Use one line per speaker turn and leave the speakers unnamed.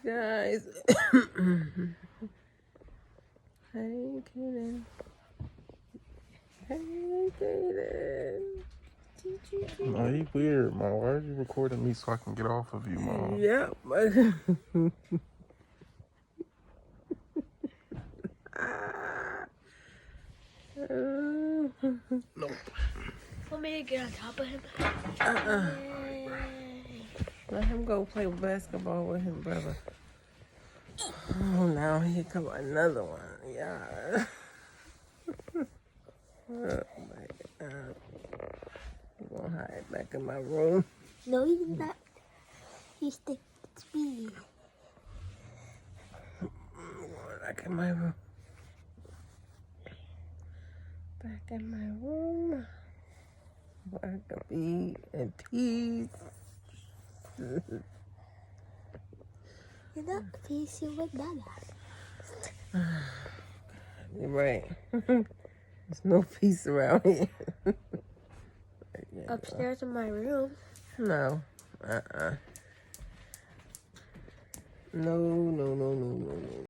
Guys. Hey, Kaden. Hey, Kaden.
No, you weird, Mom. Why are you recording me so I can get off of you, Mom?
Yep.
Nope.
Want me to get on top of him?
Let him go play basketball with his brother. Oh, now here come another one. Yeah. Oh my God. I'm gonna hide back in my room.
No, he's not. He's the speed.
I'm going back in my room. Back in my room. Where I can be in peace.
You're not peace, you're with Dada.
You're right. There's no peace around here.
Upstairs in my room.
No. No, no, no, no, no, no.